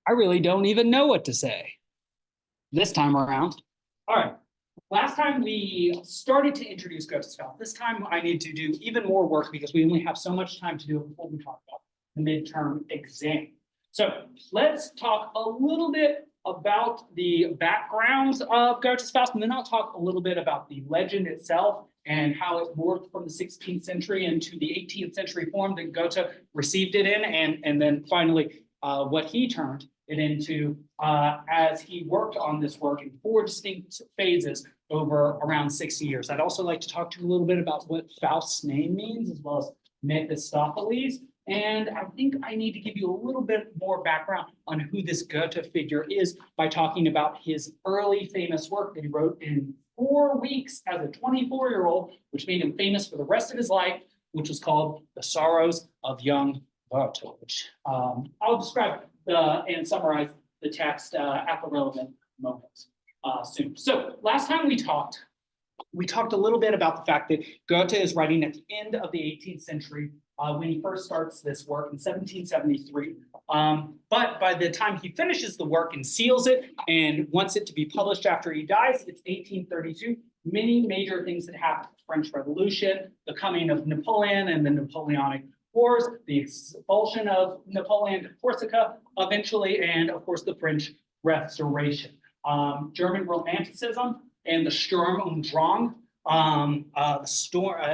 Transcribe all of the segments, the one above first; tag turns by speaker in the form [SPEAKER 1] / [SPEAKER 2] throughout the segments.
[SPEAKER 1] I really don't even know what to say this time around. All right. Last time we started to introduce Goethe's Faust. This time I need to do even more work because we only have so much time to do it before we talk about the midterm exam. So let's talk a little bit about the backgrounds of Goethe's Faust, and then I'll talk a little bit about the legend itself and how it morphed from the 16th century into the 18th century form that Goethe received it in, and then finally what he turned it into as he worked on this work in 4 distinct phases over around 60 years. I'd also like to talk to you a little bit about what Faust's name means, as well as Mephistopheles. And I think I need to give you a little bit more background on who this Goethe figure is by talking about his early famous work that he wrote in 4 weeks as a 24-year-old, which made him famous for the rest of his life, which was called The Sorrows of Young Werther, which I'll describe and summarize the text at the relevant moments soon. So last time we talked a little bit about the fact that Goethe is writing at the end of the 18th century when he first starts this work in 1773. But by the time he finishes the work and seals it and wants it to be published after he dies, it's 1832. Many major things that happened: the French Revolution, the coming of Napoleon and the Napoleonic Wars, the expulsion of Napoleon to Corsica eventually, and of course the French Restoration. German Romanticism and the Sturm und Drang,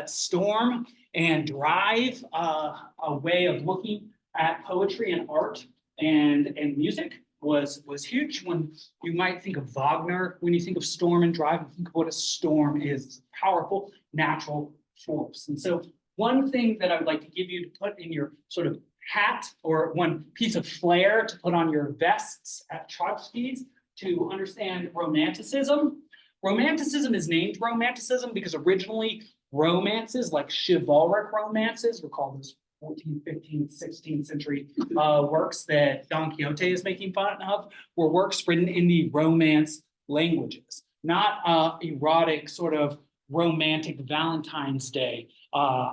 [SPEAKER 1] storm and drive, a way of looking at poetry and art and music was huge. When you might think of Wagner, when you think of storm and drive, you think of what a storm is: powerful natural force. And so one thing that I would like to give you to put in your sort of hat, or one piece of flair to put on your vests at Trotsky's to understand Romanticism. Romanticism is named Romanticism because originally romances, like chivalric romances, were called those 14th, 15th, 16th century works that Don Quixote is making fun of, were works written in the Romance languages, not erotic sort of romantic Valentine's Day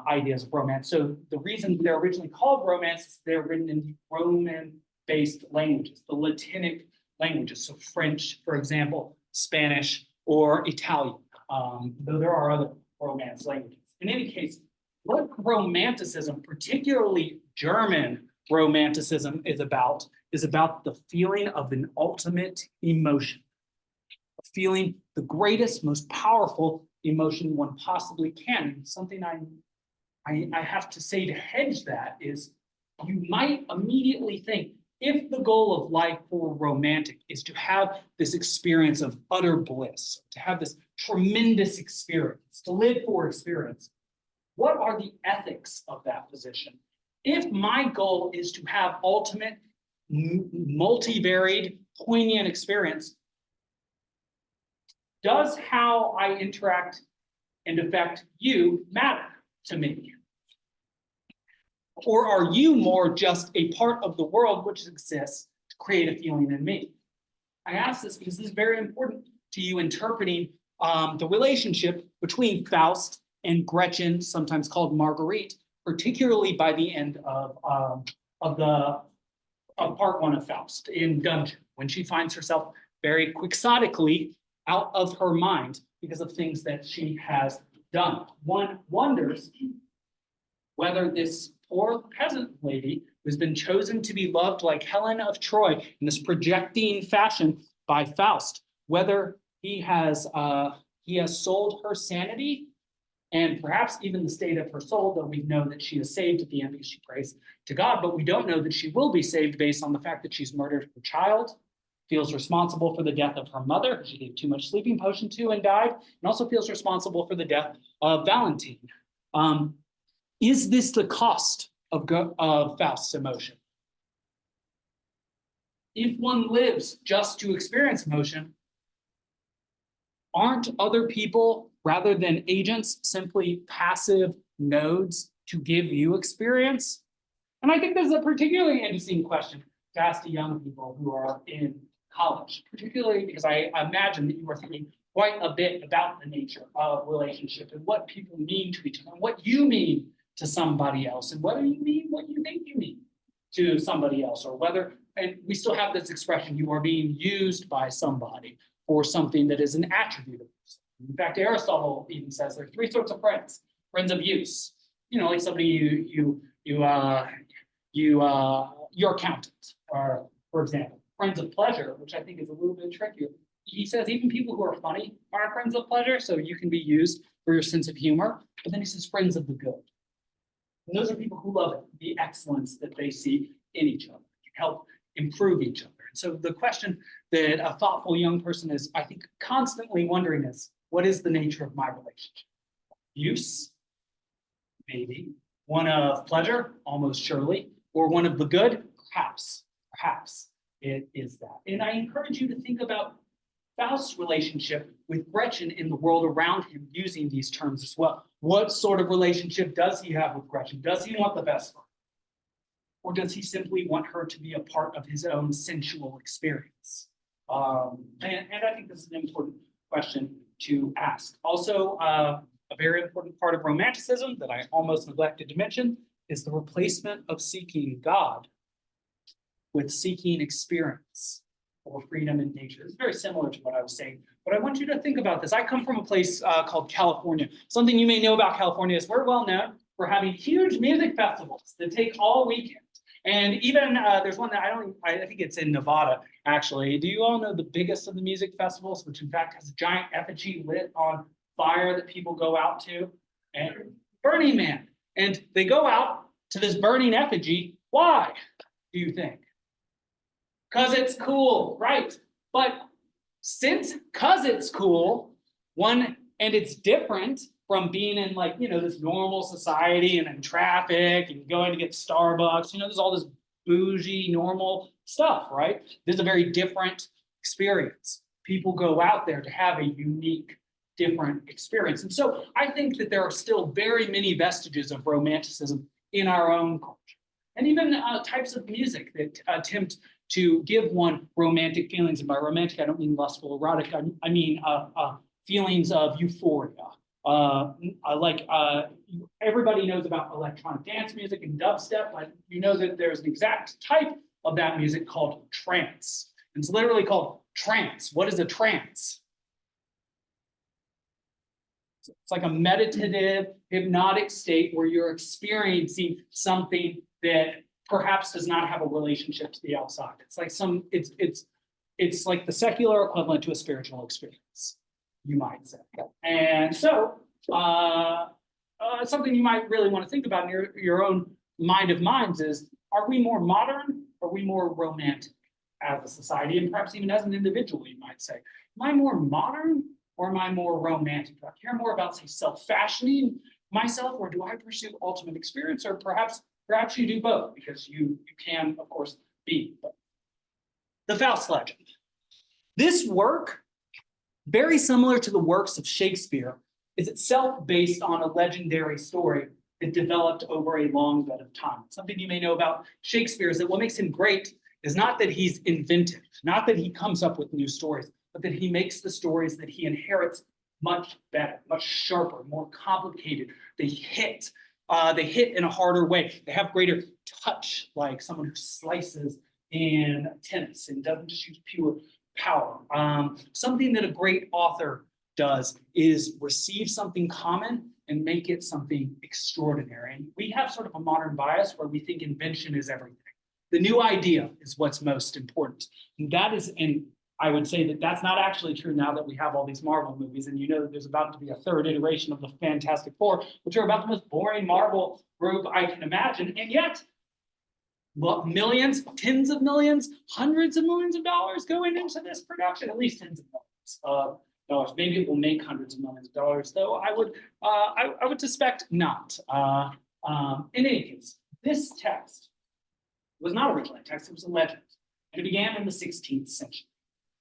[SPEAKER 1] ideas of romance. So the reason they're originally called romance is they're written in the Roman-based languages, the Latinic languages. So French, for example, Spanish, or Italian, though there are other Romance languages. In any case, what Romanticism, particularly German Romanticism, is about the feeling of an ultimate emotion, feeling the greatest, most powerful emotion one possibly can. And something I have to say to hedge that is, you might immediately think, if the goal of life for a romantic is to have this experience of utter bliss, to have this tremendous experience, to live for experience, what are the ethics of that position? If my goal is to have ultimate, multivariate, poignant experience, does how I interact and affect you matter to me? Or are you more just a part of the world which exists to create a feeling in me? I ask this because this is very important to you interpreting the relationship between Faust and Gretchen, sometimes called Marguerite, particularly by the end of part 1 of Faust in Dungeon, when she finds herself very quixotically out of her mind because of things that she has done. One wonders whether this poor peasant lady who's been chosen to be loved like Helen of Troy in this projecting fashion by Faust, whether he has sold her sanity and perhaps even the state of her soul, though we know that she is saved at the end because she prays to God, but we don't know that she will be saved based on the fact that she's murdered her child, feels responsible for the death of her mother, who she gave too much sleeping potion to and died, and also feels responsible for the death of Valentine. Is this the cost of Faust's emotion? If one lives just to experience emotion, aren't other people, rather than agents, simply passive nodes to give you experience? And I think this is a particularly interesting question to ask to young people who are in college, particularly because I imagine that you are thinking quite a bit about the nature of relationship and what people mean to each other, and what you mean to somebody else, and whether you mean what you think you mean. to somebody else, or whether, and we still have this expression, you are being used by somebody for something that is an attribute of yourself. In fact, Aristotle even says there are three sorts of friends: friends of use, like somebody your accountant, or for example, friends of pleasure, which I think is a little bit trickier. He says even people who are funny are friends of pleasure, so you can be used for your sense of humor. But then he says friends of the good. And those are people who love the excellence that they see in each other, can help improve each other. And so the question that a thoughtful young person is, I think, constantly wondering is, what is the nature of my relationship? Use, maybe. One of pleasure, almost surely. Or one of the good, perhaps. Perhaps it is that. And I encourage you to think about Faust's relationship with Gretchen in the world around him using these terms as well. What sort of relationship does he have with Gretchen? Does he want the best for her? Or does he simply want her to be a part of his own sensual experience? And I think this is an important question to ask. Also, a very important part of Romanticism that I almost neglected to mention is the replacement of seeking God with seeking experience or freedom in nature. It's very similar to what I was saying, but I want you to think about this. I come from a place called California. Something you may know about California is we're well known for having huge music festivals that take all weekend. And even there's one that I think it's in Nevada, actually. Do you all know the biggest of the music festivals, which in fact has a giant effigy lit on fire that people go out to? And Burning Man. And they go out to this burning effigy. Why, do you think? Because it's cool, right? But because it's cool, and it's different from being in this normal society and in traffic and going to get Starbucks, there's all this bougie normal stuff, right? This is a very different experience. People go out there to have a unique, different experience. And so I think that there are still very many vestiges of Romanticism in our own culture. And even types of music that attempt to give one romantic feelings. And by romantic, I don't mean lustful, erotic. I mean feelings of euphoria. Everybody knows about electronic dance music and dubstep, but you know that there's an exact type of that music called trance. It's literally called trance. What is a trance? It's like a meditative, hypnotic state where you're experiencing something that perhaps does not have a relationship to the outside. It's like it's like the secular equivalent to a spiritual experience, you might say. And so something you might really want to think about in your own mind of minds is, are we more modern or are we more romantic as a society, and perhaps even as an individual, you might say? Am I more modern or am I more romantic? Do I care more about, say, self-fashioning myself, or do I pursue ultimate experience? Or perhaps you do both, because you can, of course, be both. The Faust legend. This work, very similar to the works of Shakespeare, is itself based on a legendary story that developed over a long bit of time. Something you may know about Shakespeare is that what makes him great is not that he's inventive, not that he comes up with new stories, but that he makes the stories that he inherits much better, much sharper, more complicated. They hit in a harder way. They have greater touch, like someone who slices in tennis and doesn't just use pure power. Something that a great author does is receive something common and make it something extraordinary. And we have sort of a modern bias where we think invention is everything. The new idea is what's most important. And I would say that that's not actually true now that we have all these Marvel movies, and you know that there's about to be a third iteration of the Fantastic Four, which are about the most boring Marvel group I can imagine. And yet, millions, tens of millions, hundreds of millions of dollars going into this production, at least tens of millions of dollars. Maybe it will make hundreds of millions of dollars, though I would suspect not. In any case, this text was not originally a text, it was a legend. And it began in the 16th century.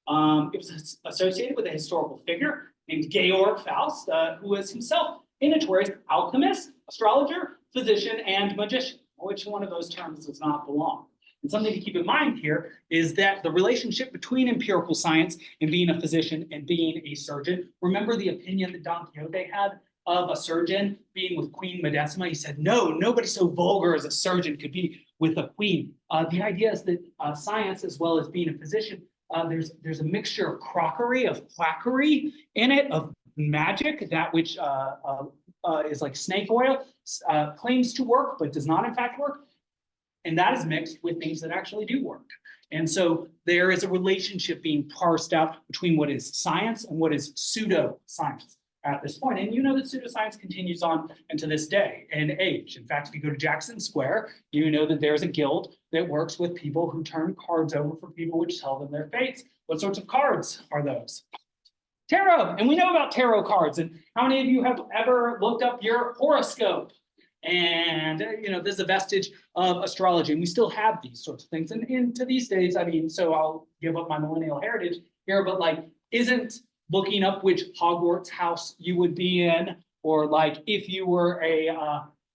[SPEAKER 1] It was associated with a historical figure named Georg Faust, who was himself a notorious alchemist, astrologer, physician, and magician. Which one of those terms does not belong? And something to keep in mind here is that the relationship between empirical science and being a physician and being a surgeon, remember the opinion that Don Quixote had of a surgeon being with Queen Medicima? He said, no, nobody so vulgar as a surgeon could be with a queen. The idea is that science, as well as being a physician, there's a mixture of crockery, of quackery in it, of magic, that which is like snake oil, claims to work, but does not in fact work. And that is mixed with things that actually do work. And so there is a relationship being parsed out between what is science and what is pseudoscience at this point. And you know that pseudoscience continues on into this day and age. In fact, if you go to Jackson Square, you know that there's a guild that works with people who turn cards over for people which tell them their fates. What sorts of cards are those? Tarot. And we know about tarot cards. And how many of you have ever looked up your horoscope? And, you know, there's a vestige of astrology, and we still have these sorts of things. And into these days, I mean, so I'll give up my millennial heritage here, but like, isn't looking up which Hogwarts house you would be in, or like if you were a,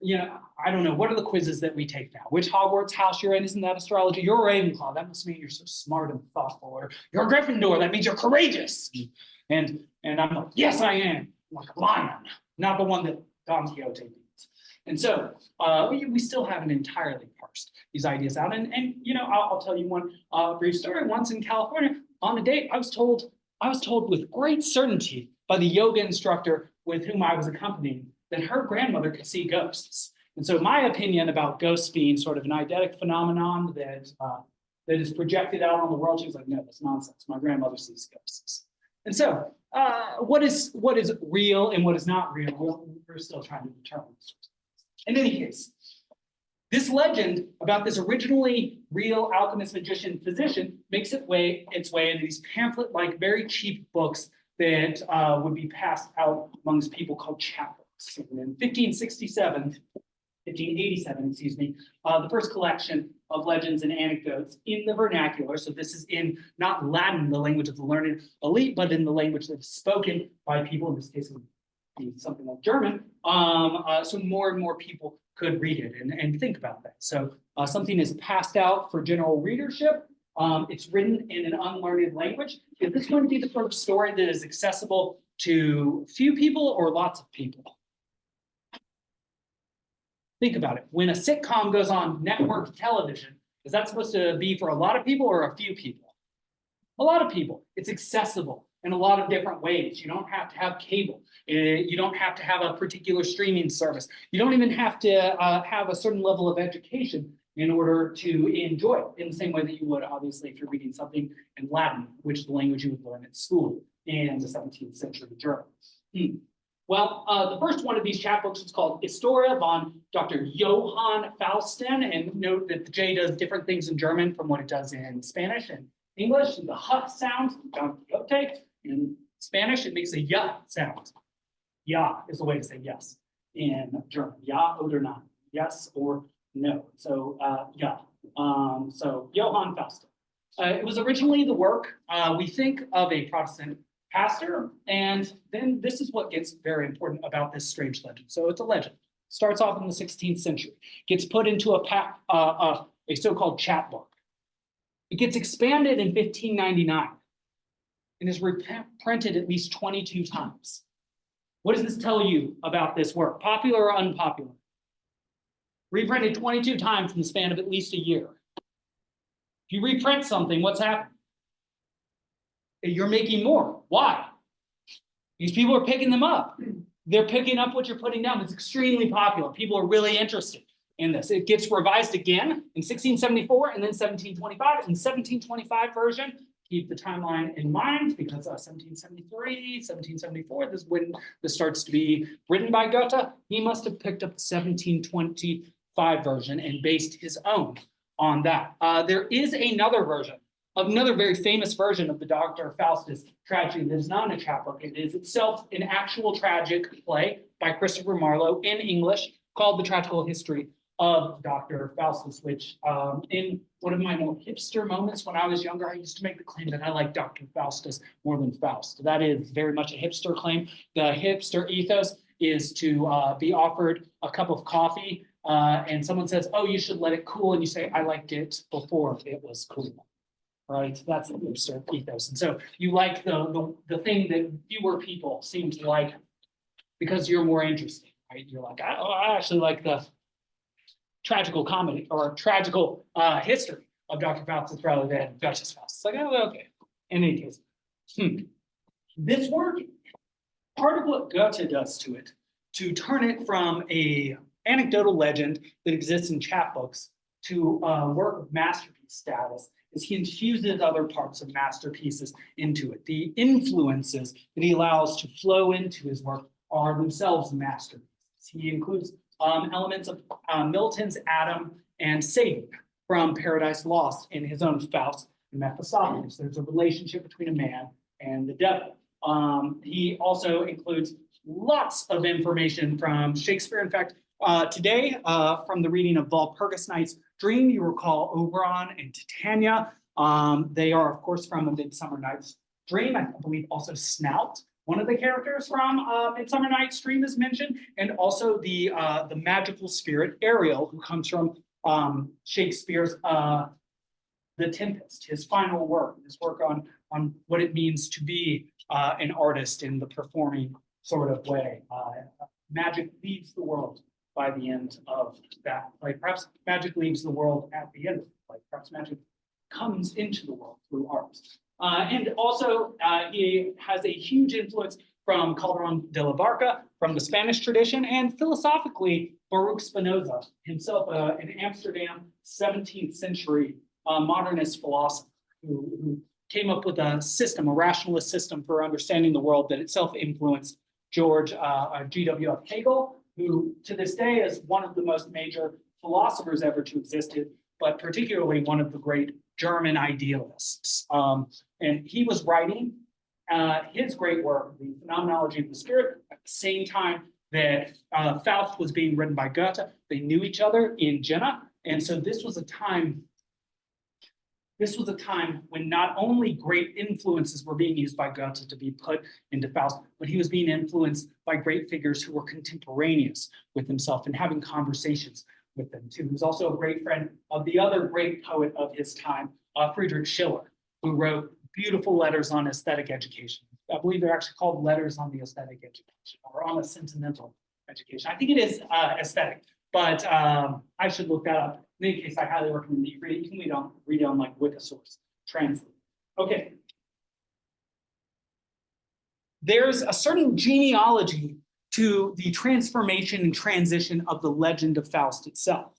[SPEAKER 1] you know, I don't know, what are the quizzes that we take now? Which Hogwarts house you're in, isn't that astrology? You're a Ravenclaw, that must mean you're so smart and thoughtful. Or you're a Gryffindor, that means you're courageous. And I'm like, yes, I am. I'm like a lion, not the one that Don Quixote beat. And so we still haven't entirely parsed these ideas out. And you know, I'll tell you one brief story. Once in California, on a date, I was told with great certainty by the yoga instructor with whom I was accompanying that her grandmother could see ghosts. And so my opinion about ghosts being sort of an eidetic phenomenon that is projected out on the world, she was like, no, that's nonsense. My grandmother sees ghosts. And so what is real and what is not real, we're still trying to determine. In any case, this legend about this originally real alchemist, magician, physician makes its way into these pamphlet-like, very cheap books that would be passed out amongst people called chapbooks. And in 1587, excuse me, the first collection of legends and anecdotes in the vernacular. So this is in not Latin, the language of the learned elite, but in the language that is spoken by people, in this case, something like German, so more and more people could read it and think about that. So something is passed out for general readership. It's written in an unlearned language. Is this going to be the sort of story that is accessible to few people or lots of people? Think about it. When a sitcom goes on network television, is that supposed to be for a lot of people or a few people? A lot of people. It's accessible in a lot of different ways. You don't have to have cable. You don't have to have a particular streaming service. You don't even have to have a certain level of education in order to enjoy it, in the same way that you would, obviously, if you're reading something in Latin, which is the language you would learn at school in the 17th century German. Well, the first one of these chapbooks is called Historia von Dr. Johann Faustin, and note that the J does different things in German from what it does in Spanish and English. The H sound, Don Quixote. In Spanish, it makes a Y sound. Ja is the way to say yes in German. Ja oder nein, yes or no. So ja. So Johann Faustin. It was originally the work, we think, of a Protestant pastor, and then this is what gets very important about this strange legend. So it's a legend. Starts off in the 16th century, gets put into a so-called chapbook. It gets expanded in 1599 and is reprinted at least 22 times. What does this tell you about this work? Popular or unpopular? Reprinted 22 times in the span of at least a year. If you reprint something, what's happening? You're making more. Why? Because people are picking them up. They're picking up what you're putting down. It's extremely popular. People are really interested in this. It gets revised again in 1674 and then 1725. In the 1725 version, keep the timeline in mind, because 1773, 1774, this is when this starts to be written by Goethe. He must have picked up the 1725 version and based his own on that. There is another version, another very famous version of the Dr. Faustus tragedy that is not in a chapbook. It is itself an actual tragic play by Christopher Marlowe in English called The Tragical History of Dr. Faustus, which in one of my more hipster moments when I was younger, I used to make the claim that I like Dr. Faustus more than Faust. That is very much a hipster claim. The hipster ethos is to be offered a cup of coffee and someone says, oh, you should let it cool. And you say, I liked it before it was cool. Right? That's the hipster ethos. And so you like the thing that fewer people seem to like because you're more interesting, right? You're like, I actually like the tragical comedy or tragical history of Dr. Faustus rather than Goethe's Faust. It's like, oh, okay. In any case, this work, part of what Goethe does to it, to turn it from a anecdotal legend that exists in chapbooks to a work of masterpiece status, is he infuses other parts of masterpieces into it. The influences that he allows to flow into his work are themselves masterpieces. He includes elements of Milton's Adam and Satan from Paradise Lost in his own Faust and Mephistopheles. There's a relationship between a man and the devil. He also includes lots of information from Shakespeare. In fact, today, from the reading of Walpurgis Night's Dream, you recall Oberon and Titania. They are, of course, from A Midsummer Night's Dream. I believe also Snout, one of the characters from Midsummer Night's Dream, is mentioned, and also the magical spirit Ariel, who comes from Shakespeare's The Tempest, his final work, his work on what it means to be an artist in the performing sort of way. Magic leaves the world by the end of that. Like perhaps magic leaves the world at the end. Like perhaps magic comes into the world through art. And also he has a huge influence from Calderón de la Barca, from the Spanish tradition, and philosophically, Baruch Spinoza, himself an Amsterdam 17th century modernist philosopher who came up with a system, a rationalist system for understanding the world that itself influenced George G.W.F. Hegel, who to this day is one of the most major philosophers ever to exist, but particularly one of the great German idealists. And he was writing his great work, The Phenomenology of the Spirit, at the same time that Faust was being written by Goethe. They knew each other in Jena. And so this was a time when not only great influences were being used by Goethe to be put into Faust, but he was being influenced by great figures who were contemporaneous with himself and having conversations with them too. He was also a great friend of the other great poet of his time, Friedrich Schiller, who wrote beautiful letters on aesthetic education. I believe they're actually called Letters on the Aesthetic Education or on a Sentimental Education. I think it is aesthetic, but I should look that up. In any case, I highly recommend that you read it. You can read it on like Wikisource, translate. Okay. There's a certain genealogy to the transformation and transition of the legend of Faust itself.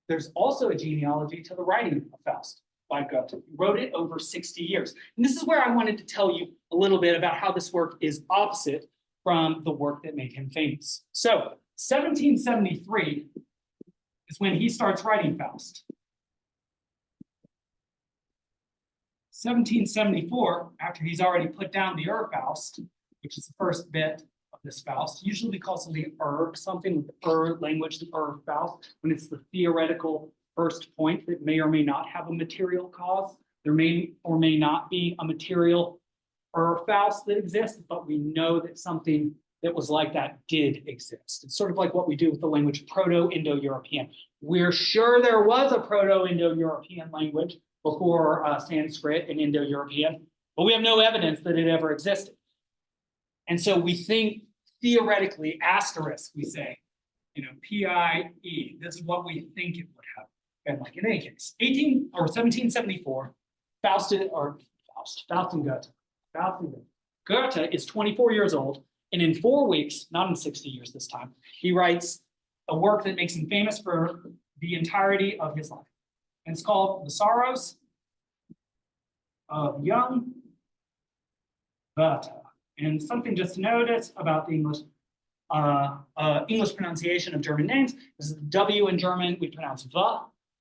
[SPEAKER 1] There's also a genealogy to the writing of Faust by Goethe. He wrote it over 60 years. And this is where I wanted to tell you a little bit about how this work is opposite from the work that made him famous. So 1773 is when he starts writing Faust. 1774, after he's already put down the Faust, which is the first bit of this Faust, usually we call something something with the language, the Faust, when it's the theoretical first point that may or may not have a material cause. There may or may not be a material Faust that exists, but we know that something that was like that did exist. It's sort of like what we do with the language Proto-Indo-European. We're sure there was a Proto-Indo-European language before Sanskrit and Indo-European, but we have no evidence that it ever existed. And so we think theoretically, asterisk, we say, PIE, this is what we think it would have been like. In any case, 1774, Faust and Goethe. Goethe is 24 years old, and in 4 weeks, not in 60 years this time, he writes a work that makes him famous for the entirety of his life. And it's called The Sorrows of Young Werther. And something just to notice about the English pronunciation of German names is the W in German, we pronounce V.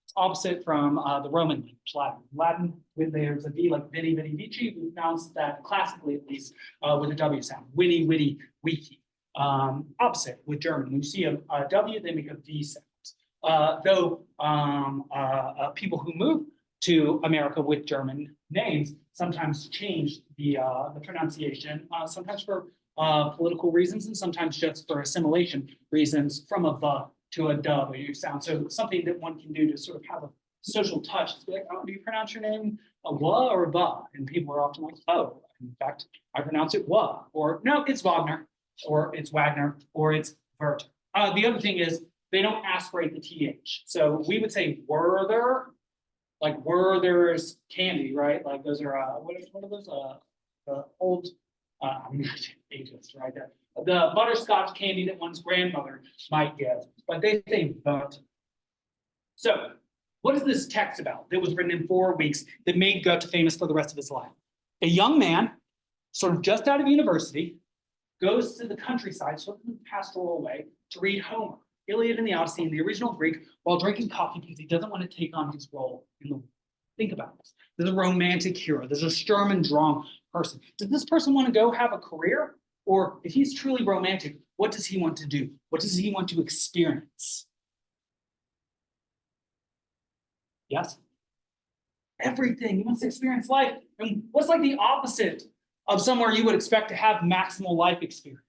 [SPEAKER 1] It's opposite from the Roman language, Latin. Latin, when there's a V like vini, vidi, vici, we pronounce that classically at least with a W sound. Witty, witty, wiki. Opposite with German. When you see a W, they make a V sound. Though people who move to America with German names sometimes change the pronunciation, sometimes for political reasons and sometimes just for assimilation reasons from a V to a W sound. So something that one can do to sort of have a social touch is like, oh, do you pronounce your name a W or a Va? And people are often like, oh, in fact, I pronounce it W. Or no, it's Wagner, or it's Wagner, or it's Werther. The other thing is they don't aspirate the TH. So we would say Werther, like Werther's candy, right? Like those are, what are those? The old, I'm not ageist right there. The butterscotch candy that one's grandmother might give, but they say Werther. So what is this text about that was written in 4 weeks that made Goethe famous for the rest of his life? A young man, sort of just out of university, goes to the countryside, sort of in a pastoral way, to read Homer, Iliad and the Odyssey in the original Greek while drinking coffee because he doesn't want to take on his role in the world. Think about this. There's a romantic hero. There's a Sturm und Drang person. Does this person want to go have a career? Or if he's truly romantic, what does he want to do? What does he want to experience? Yes? Everything. He wants to experience life. And what's like the opposite of somewhere you would expect to have maximal life experience?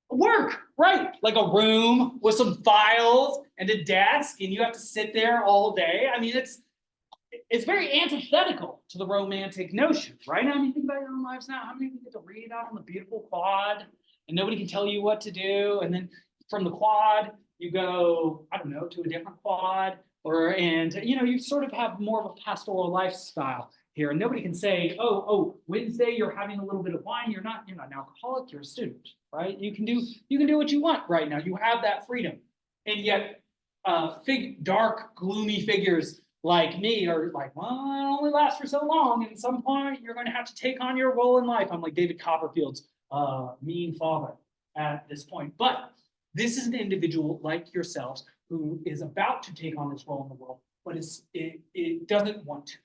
[SPEAKER 1] Work, right? Like a room with some files and a desk, and you have to sit there all day. I mean, it's very antithetical to the romantic notion, right? I mean, think about your own lives now. How many of you get to read out on the beautiful quad and nobody can tell you what to do? And then from the quad, you go, I don't know, to a different quad, and you sort of have more of a pastoral lifestyle here. And nobody can say, oh, Wednesday you're having a little bit of wine. You're not an alcoholic, you're a student, right? You can do what you want right now. You have that freedom. And yet dark, gloomy figures like me are like, well, it only lasts for so long. And at some point, you're going to have to take on your role in life. I'm like David Copperfield's mean father at this point. But this is an individual like yourselves who is about to take on this role in the world, but it doesn't want to.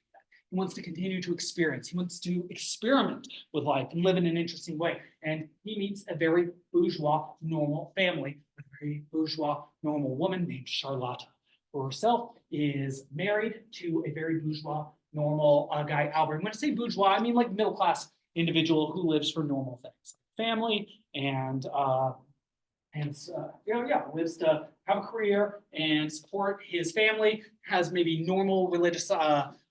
[SPEAKER 1] He wants to continue to experience. He wants to experiment with life and live in an interesting way. And he meets a very bourgeois, normal family with a very bourgeois, normal woman named Charlotte, who herself is married to a very bourgeois, normal guy, Albert. When I say bourgeois, I mean like middle-class individual who lives for normal things, family and lives to have a career and support his family, has maybe normal religious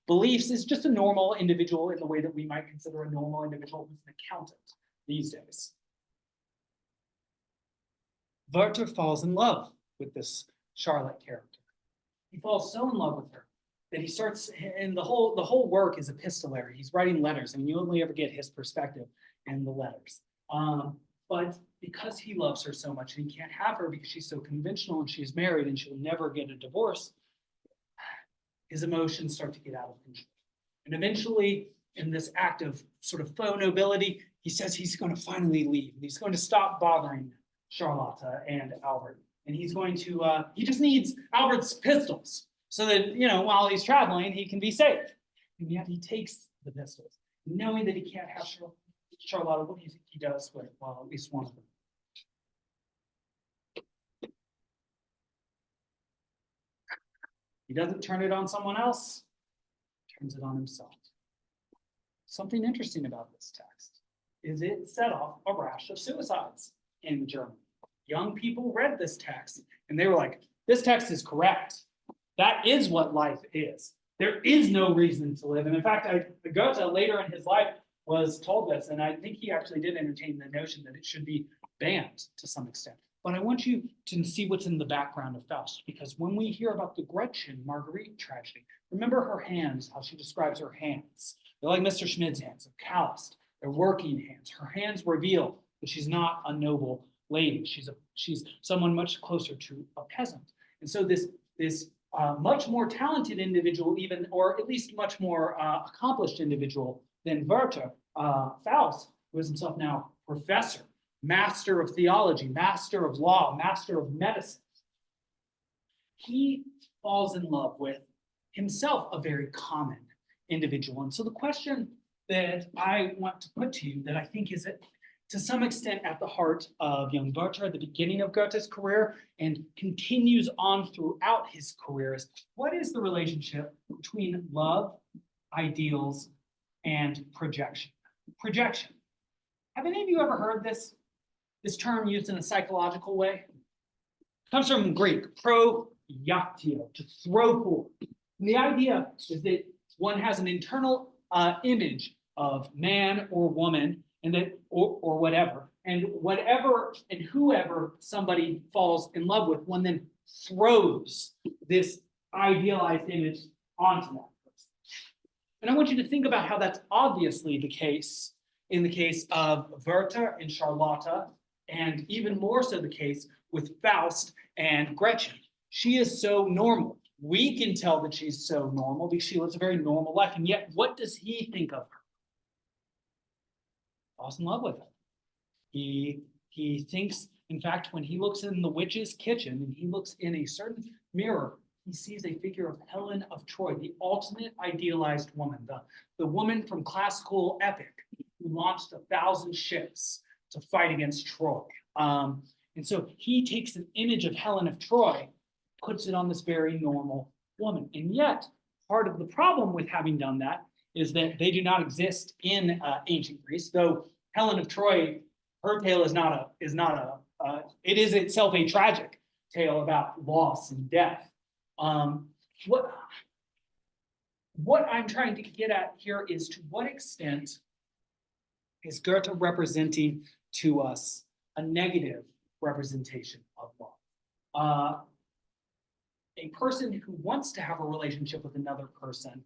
[SPEAKER 1] beliefs, is just a normal individual in the way that we might consider a normal individual who's an accountant these days. Werther falls in love with this Charlotte character. He falls so in love with her that he starts, and the whole work is epistolary. He's writing letters, and you only ever get his perspective in the letters. But because he loves her so much, and he can't have her because she's so conventional and she's married and she'll never get a divorce, his emotions start to get out of control. And eventually, in this act of sort of faux nobility, he says he's going to finally leave. And he's going to stop bothering Charlotte and Albert. And he's going to, he just needs Albert's pistols so that, while he's traveling, he can be safe. And yet he takes the pistols, knowing that he can't have Charlotte. What do you think he does with, well, at least one of them? He doesn't turn it on someone else, turns it on himself. Something interesting about this text is it set off a rash of suicides in Germany. Young people read this text and they were like, this text is correct. That is what life is. There is no reason to live. And in fact, Goethe later in his life was told this, and I think he actually did entertain the notion that it should be banned to some extent. But I want you to see what's in the background of Faust, because when we hear about the Gretchen Marguerite tragedy, remember her hands, how she describes her hands. They're like Mr. Schmidt's hands, they're calloused, they're working hands. Her hands reveal that she's not a noble lady. She's someone much closer to a peasant. And so this much more talented individual, even, or at least much more accomplished individual than Werther, Faust, who is himself now professor, master of theology, master of law, master of medicine, he falls in love with himself a very common individual. And so the question that I want to put to you, that I think is to some extent at the heart of young Werther at the beginning of Goethe's career and continues on throughout his career, is what is the relationship between love, ideals, and projection? Projection. Have any of you ever heard this term used in a psychological way? It comes from Greek, projectio, to throw forward. And the idea is that one has an internal image of man or woman, and that, or whatever, and whatever and whoever somebody falls in love with, one then throws this idealized image onto that person. And I want you to think about how that's obviously the case in the case of Werther and Charlotte, and even more so the case with Faust and Gretchen. She is so normal. We can tell that she's so normal because she lives a very normal life. And yet, what does he think of her? Falls in love with her. He thinks, in fact, when he looks in the witch's kitchen and he looks in a certain mirror, he sees a figure of Helen of Troy, the ultimate idealized woman, the woman from classical epic who launched 1,000 ships to fight against Troy. And so he takes an image of Helen of Troy, puts it on this very normal woman. And yet, part of the problem with having done that is that they do not exist in ancient Greece, though Helen of Troy, her tale it is itself a tragic tale about loss and death. What I'm trying to get at here is, to what extent is Goethe representing to us a negative representation of love? A person who wants to have a relationship with another person,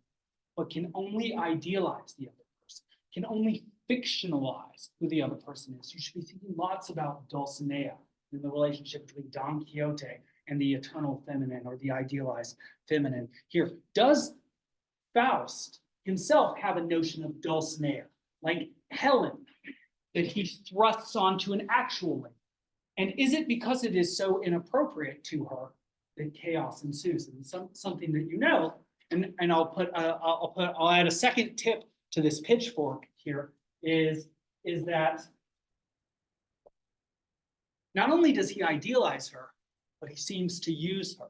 [SPEAKER 1] but can only idealize the other person, can only fictionalize who the other person is. You should be thinking lots about Dulcinea and the relationship between Don Quixote and the eternal feminine, or the idealized feminine here. Does Faust himself have a notion of Dulcinea, like Helen, that he thrusts onto an actual lady? And is it because it is so inappropriate to her that chaos ensues? And something that you know, and I'll add a second tip to this pitchfork here, is that not only does he idealize her, but he seems to use her.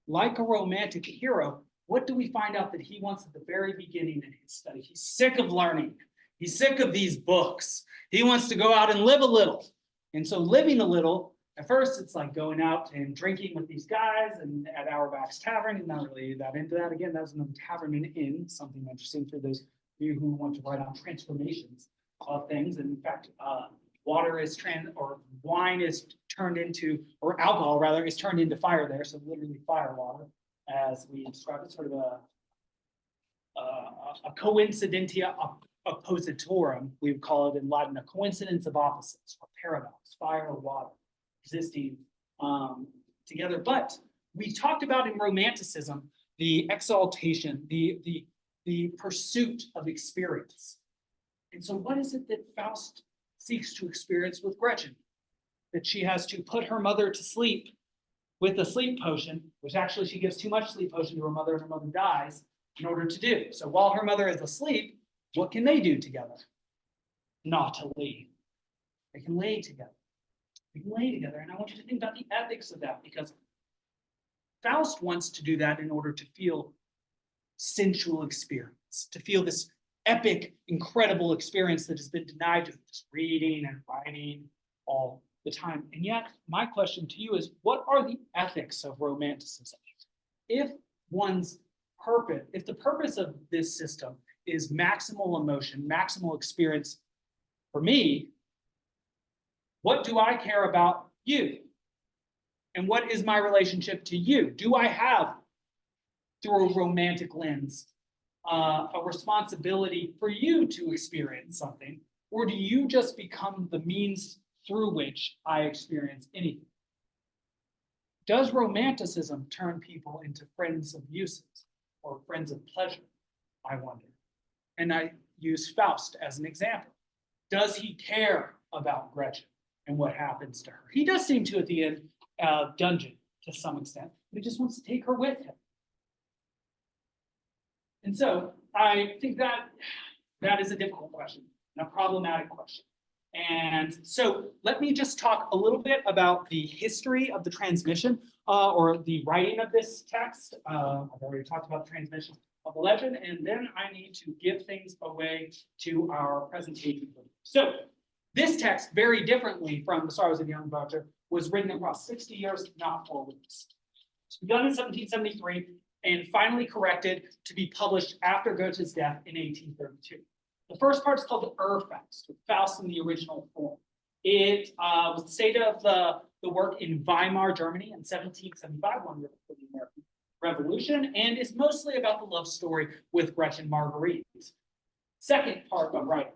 [SPEAKER 1] Like a romantic hero, what do we find out that he wants at the very beginning in his study? He's sick of learning. He's sick of these books. He wants to go out and live a little. And so living a little, at first it's like going out and drinking with these guys and at Auerbach's Tavern. He's not really that into that. Again, that was another tavern and inn, something interesting for those of you who want to write on transformations of things. And in fact, wine is turned into, or alcohol rather, is turned into fire there. So literally fire water, as we describe it, sort of a coincidentia oppositorum, we would call it in Latin, a coincidence of opposites, or paradox, fire or water, existing together. But we talked about in Romanticism the exaltation, the pursuit of experience. And so what is it that Faust seeks to experience with Gretchen? That she has to put her mother to sleep with a sleep potion, which actually she gives too much sleep potion to her mother and her mother dies in order to do. So while her mother is asleep, what can they do together? Not to leave. They can lay together. They can lay together. And I want you to think about the ethics of that, because Faust wants to do that in order to feel sensual experience, to feel this epic, incredible experience that has been denied to just reading and writing all the time. And yet, my question to you is, what are the ethics of Romanticism? If the purpose of this system is maximal emotion, maximal experience for me, what do I care about you? And what is my relationship to you? Do I have, through a romantic lens, a responsibility for you to experience something? Or do you just become the means through which I experience anything? Does Romanticism turn people into friends of uses or friends of pleasure, I wonder? And I use Faust as an example. Does he care about Gretchen and what happens to her? He does seem to at the end dungeon to some extent, but he just wants to take her with him. And so I think that is a difficult question and a problematic question. And so let me just talk a little bit about the history of the transmission or the writing of this text. I've already talked about the transmission of the legend, and then I need to give things away to our presentation. So this text, very differently from the Sorrows of Young Werther, was written across 60 years, not 4 weeks. It's begun in 1773 and finally corrected to be published after Goethe's death in 1832. The first part is called the Faust, Faust in the original form. It was the state of the work in Weimar, Germany in 1775, one year before the American Revolution, and is mostly about the love story with Gretchen Marguerite. Second part of writing,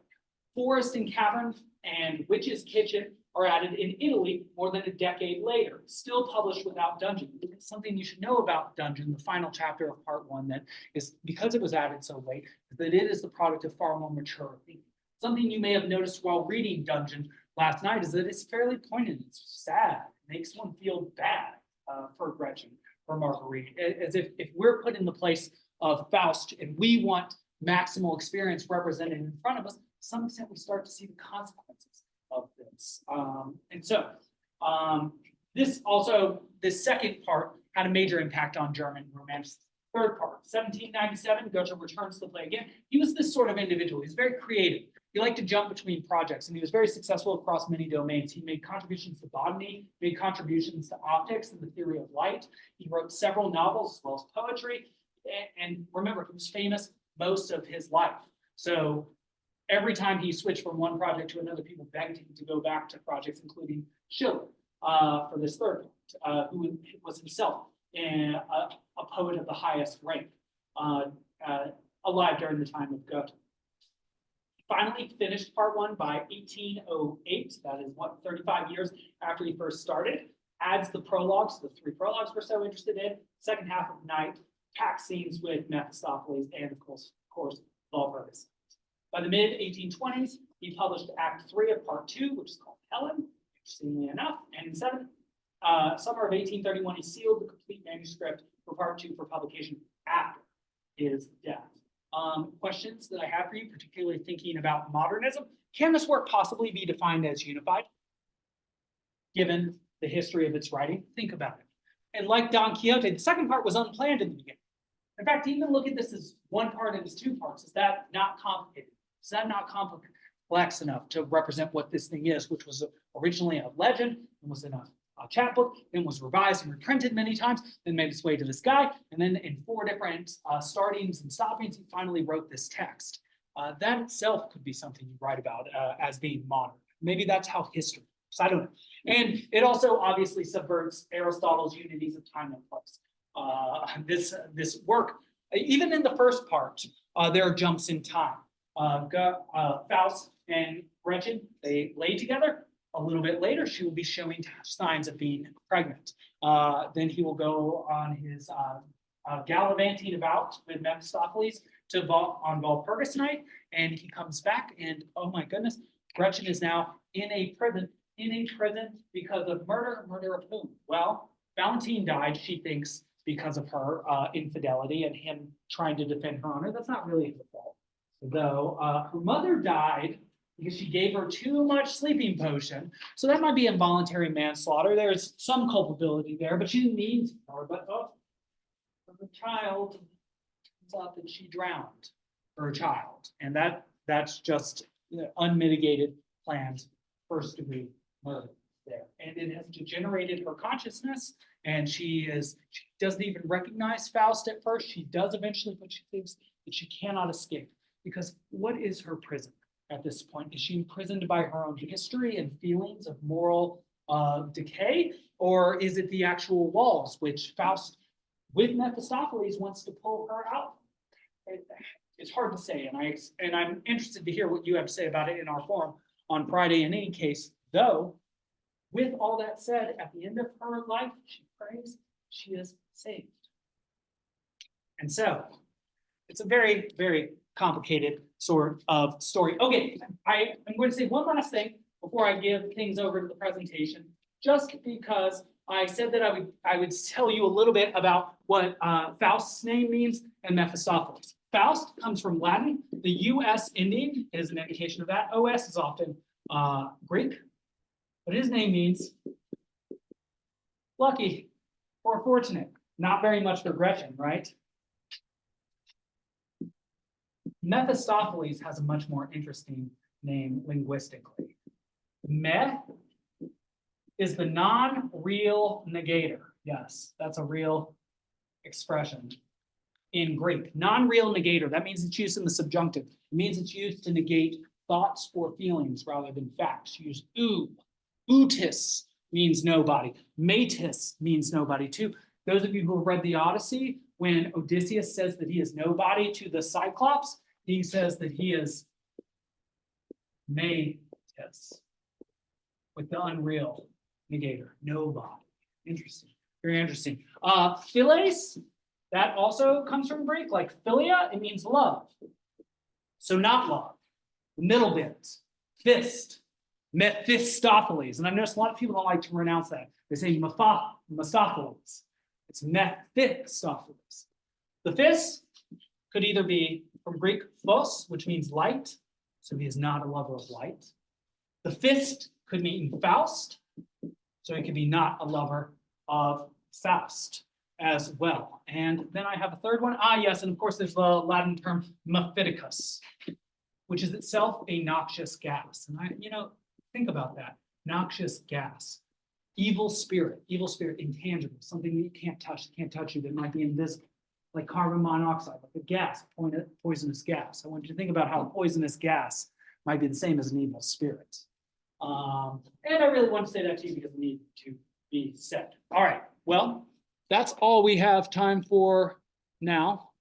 [SPEAKER 1] Forest and Cavern and Witch's Kitchen are added in Italy more than a decade later, still published without Dungeon. Something you should know about Dungeon, the final chapter of part one, that is because it was added so late, that it is the product of far more mature thinking. Something you may have noticed while reading Dungeon last night is that it's fairly poignant. It's sad. It makes one feel bad for Gretchen, for Marguerite, as if we're put in the place of Faust and we want maximal experience represented in front of us, to some extent we start to see the consequences of this. This second part had a major impact on German Romanticism. Third part, 1797, Goethe returns to the play again. He was this sort of individual. He's very creative. He liked to jump between projects, and he was very successful across many domains. He made contributions to botany, made contributions to optics and the theory of light. He wrote several novels as well as poetry. And remember, he was famous most of his life. So every time he switched from one project to another, people begged him to go back to projects, including Schiller for this third part, who was himself a poet of the highest rank, alive during the time of Goethe. Finally finished part one by 1808, that is 35 years after he first started, adds the prologues, the three prologues we're so interested in, second half of night, packed scenes with Mephistopheles, and of course Walpurgis. By the mid-1820s, he published Act 3 of Part 2, which is called Helen, interestingly enough, and in summer of 1831, he sealed the complete manuscript for Part 2 for publication after his death. Questions that I have for you, particularly thinking about modernism. Can this work possibly be defined as unified, given the history of its writing? Think about it. And like Don Quixote, the second part was unplanned in the beginning. In fact, even look at this as one part and as two parts. Is that not complicated? Is that not complex enough to represent what this thing is, which was originally a legend and was in a chapbook, then was revised and reprinted many times, then made its way to this guy, and then in 4 different startings and stoppings, he finally wrote this text. That itself could be something you write about as being modern. Maybe that's how history works. I don't know. And it also obviously subverts Aristotle's unities of time and place. This work, even in the first part, there are jumps in time. Faust and Gretchen, they lay together. A little bit later, she will be showing signs of being pregnant. Then he will go on his gallivanting about with Mephistopheles on Walpurgis night, and he comes back, and oh my goodness, Gretchen is now in a prison because of murder. Murder of whom? Well, Valentine died, she thinks, because of her infidelity and him trying to defend her honor. That's not really her fault. Though her mother died because she gave her too much sleeping potion. So that might be involuntary manslaughter. There's some culpability there, but she didn't mean to. But the child, turns out that she drowned her child. And that's just unmitigated planned first-degree murder there. And it has degenerated her consciousness, and she doesn't even recognize Faust at first. She does eventually, but she thinks that she cannot escape. Because what is her prison at this point? Is she imprisoned by her own history and feelings of moral decay? Or is it the actual walls which Faust, with Mephistopheles, wants to pull her out? It's hard to say, and I'm interested to hear what you have to say about it in our forum on Friday. In any case, though, with all that said, at the end of her life, she prays she is saved. And so, it's a very, very complicated sort of story. Okay, I'm going to say one last thing before I give things over to the presentation, just because I said that I would tell you a little bit about what Faust's name means and Mephistopheles. Faust comes from Latin. The US ending is an indication of that. OS is often Greek, but his name means lucky or fortunate. Not very much for Gretchen, right? Mephistopheles has a much more interesting name linguistically. Me is the non-real negator. Yes, that's a real expression. in Greek. Non-real negator, that means it's used in the subjunctive. It means it's used to negate thoughts or feelings rather than facts. You use ou. Outis means nobody. Metis means nobody too. Those of you who have read the Odyssey, when Odysseus says that he is nobody to the Cyclops, he says that he is Metis, with the unreal negator, nobody. Interesting, very interesting. Philes, that also comes from Greek, like philia, it means love. So not love. The middle bit, fist, Mephistopheles. And I noticed a lot of people don't like to pronounce that. They say Mephistopheles. It's Mephistopheles. The fist could either be from Greek phos, which means light. So he is not a lover of light. The fist could mean Faust. So he could be not a lover of Faust as well. And then I have a third one. Yes, and of course there's the Latin term mephiticus, which is itself a noxious gas. And think about that. Noxious gas. Evil spirit, intangible, something that you can't touch you, that might be invisible, like carbon monoxide, like a gas, poisonous gas. I want you to think about how a poisonous gas might be the same as an evil spirit. And I really want to say that to you because it needs to be said. All right, well, that's all we have time for now.